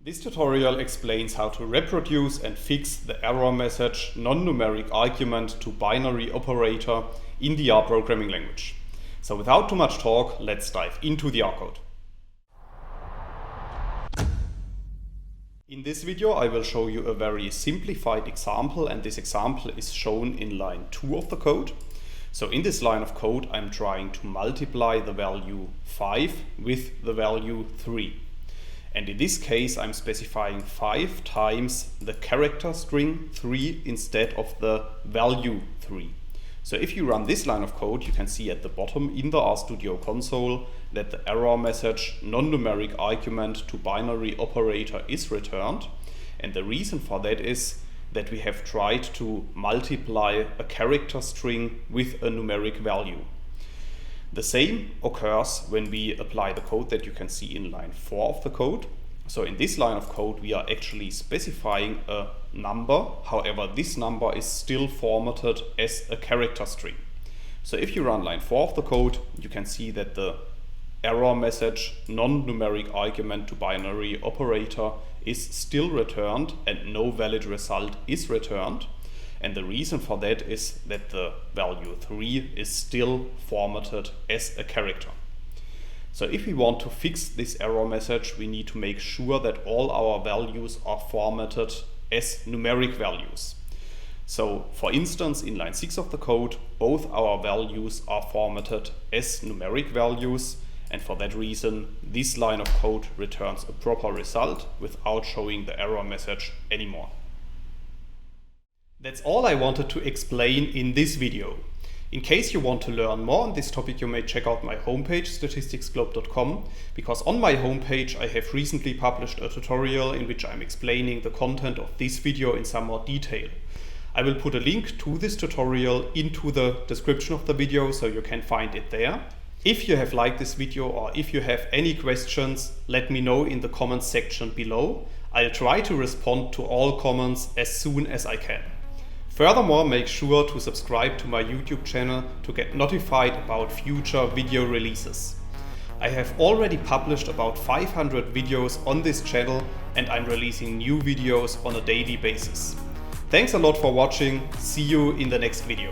This tutorial explains how to reproduce and fix the error message non-numeric argument to binary operator in the R programming language. So without too much talk, let's dive into the R code. In this video I will show you a very simplified example, and this example is shown in line 2 of the code. So in this line of code I'm trying to multiply the value 5 with the value 3. And in this case I'm specifying 5 times the character string 3 instead of the value 3. So if you run this line of code, you can see at the bottom in the RStudio console that the error message non-numeric argument to binary operator is returned. And the reason for that is that we have tried to multiply a character string with a numeric value. The same occurs when we apply the code that you can see in line 4 of the code. So in this line of code we are actually specifying a number, however this number is still formatted as a character string. So if you run line 4 of the code, you can see that the error message non-numeric argument to binary operator is still returned and no valid result is returned. And the reason for that is that the value 3 is still formatted as a character. So if we want to fix this error message, we need to make sure that all our values are formatted as numeric values. So for instance, in line 6 of the code, both our values are formatted as numeric values, and for that reason this line of code returns a proper result without showing the error message anymore. That's all I wanted to explain in this video. In case you want to learn more on this topic, you may check out my homepage statisticsglobe.com, because on my homepage I have recently published a tutorial in which I'm explaining the content of this video in some more detail. I will put a link to this tutorial into the description of the video so you can find it there. If you have liked this video or if you have any questions, let me know in the comments section below. I'll try to respond to all comments as soon as I can. Furthermore, make sure to subscribe to my YouTube channel to get notified about future video releases. I have already published about 500 videos on this channel and I'm releasing new videos on a daily basis. Thanks a lot for watching. See you in the next video.